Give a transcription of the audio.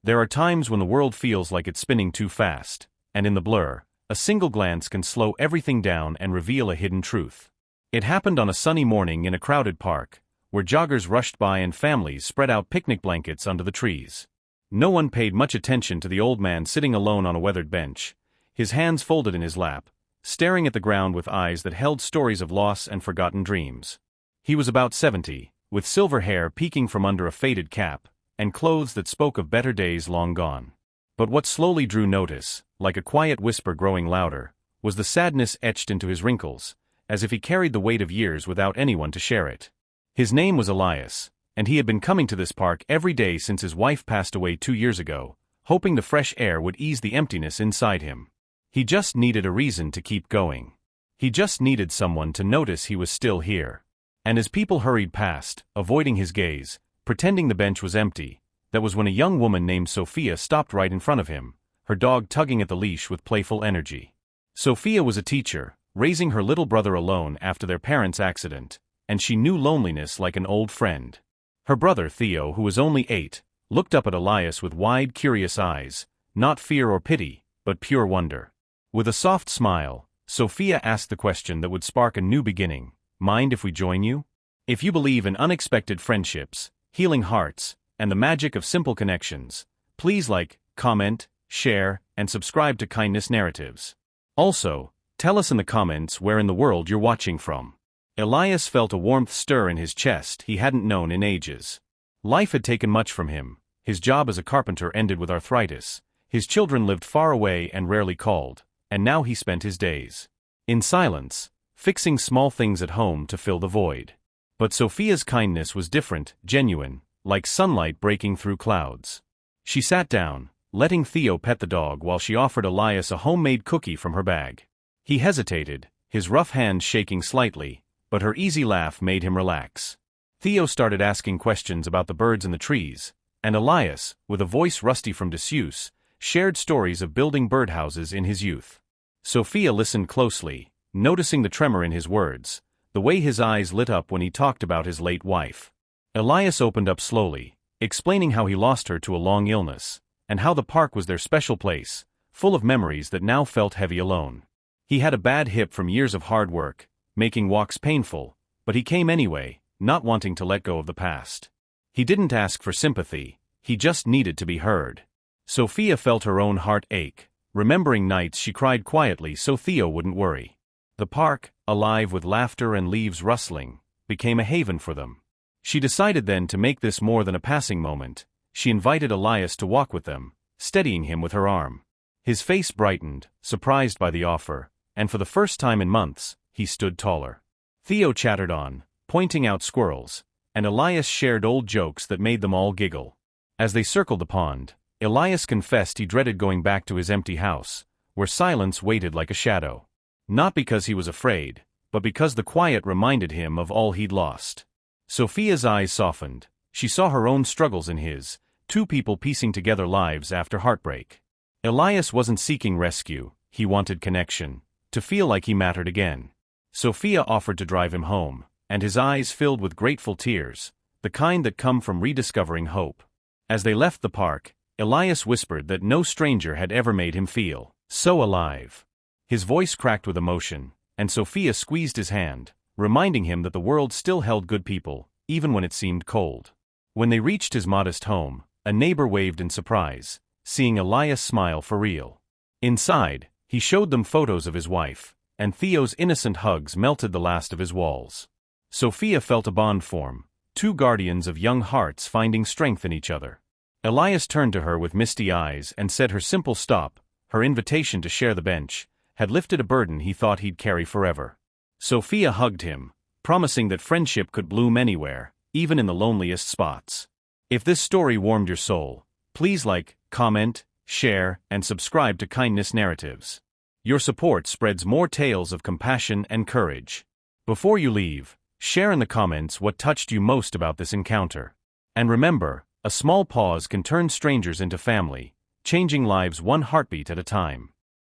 There are times when the world feels like it's spinning too fast, and in the blur, a single glance can slow everything down and reveal a hidden truth. It happened on a sunny morning in a crowded park, where joggers rushed by and families spread out picnic blankets under the trees. No one paid much attention to the old man sitting alone on a weathered bench, his hands folded in his lap, staring at the ground with eyes that held stories of loss and forgotten dreams. He was about 70, with silver hair peeking from under a faded cap, and clothes that spoke of better days long gone. But what slowly drew notice, like a quiet whisper growing louder, was the sadness etched into his wrinkles, as if he carried the weight of years without anyone to share it. His name was Elias, and he had been coming to this park every day since his wife passed away 2 years ago, hoping the fresh air would ease the emptiness inside him. He just needed a reason to keep going. He just needed someone to notice he was still here. And as people hurried past, avoiding his gaze, pretending the bench was empty, that was when a young woman named Sofia stopped right in front of him, her dog tugging at the leash with playful energy. Sofia was a teacher, raising her little brother alone after their parents' accident, and she knew loneliness like an old friend. Her brother Theo, who was only 8, looked up at Elias with wide, curious eyes, not fear or pity, but pure wonder. With a soft smile, Sofia asked the question that would spark a new beginning: "Mind if we join you? If you believe in unexpected friendships, healing hearts, and the magic of simple connections, please like, comment, share, and subscribe to Kindness Narratives. Also, tell us in the comments where in the world you're watching from." Elias felt a warmth stir in his chest he hadn't known in ages. Life had taken much from him. His job as a carpenter ended with arthritis, his children lived far away and rarely called, and now he spent his days in silence, fixing small things at home to fill the void. But Sofia's kindness was different, genuine, like sunlight breaking through clouds. She sat down, letting Theo pet the dog while she offered Elias a homemade cookie from her bag. He hesitated, his rough hands shaking slightly, but her easy laugh made him relax. Theo started asking questions about the birds in the trees, and Elias, with a voice rusty from disuse, shared stories of building birdhouses in his youth. Sofia listened closely, noticing the tremor in his words, the way his eyes lit up when he talked about his late wife. Elias opened up slowly, explaining how he lost her to a long illness, and how the park was their special place, full of memories that now felt heavy alone. He had a bad hip from years of hard work, making walks painful, but he came anyway, not wanting to let go of the past. He didn't ask for sympathy, he just needed to be heard. Sofia felt her own heart ache, remembering nights she cried quietly so Theo wouldn't worry. The park, alive with laughter and leaves rustling, became a haven for them. She decided then to make this more than a passing moment. She invited Elias to walk with them, steadying him with her arm. His face brightened, surprised by the offer, and for the first time in months, he stood taller. Theo chattered on, pointing out squirrels, and Elias shared old jokes that made them all giggle. As they circled the pond, Elias confessed he dreaded going back to his empty house, where silence waited like a shadow. Not because he was afraid, but because the quiet reminded him of all he'd lost. Sofia's eyes softened. She saw her own struggles in his, two people piecing together lives after heartbreak. Elias wasn't seeking rescue, he wanted connection, to feel like he mattered again. Sofia offered to drive him home, and his eyes filled with grateful tears, the kind that come from rediscovering hope. As they left the park, Elias whispered that no stranger had ever made him feel so alive. His voice cracked with emotion, and Sofia squeezed his hand, reminding him that the world still held good people, even when it seemed cold. When they reached his modest home, a neighbor waved in surprise, seeing Elias smile for real. Inside, he showed them photos of his wife, and Theo's innocent hugs melted the last of his walls. Sofia felt a bond form, two guardians of young hearts finding strength in each other. Elias turned to her with misty eyes and said her simple stop, her invitation to share the bench, had lifted a burden he thought he'd carry forever. Sofia hugged him, promising that friendship could bloom anywhere, even in the loneliest spots. If this story warmed your soul, please like, comment, share, and subscribe to Kindness Narratives. Your support spreads more tales of compassion and courage. Before you leave, share in the comments what touched you most about this encounter. And remember, a small pause can turn strangers into family, changing lives one heartbeat at a time.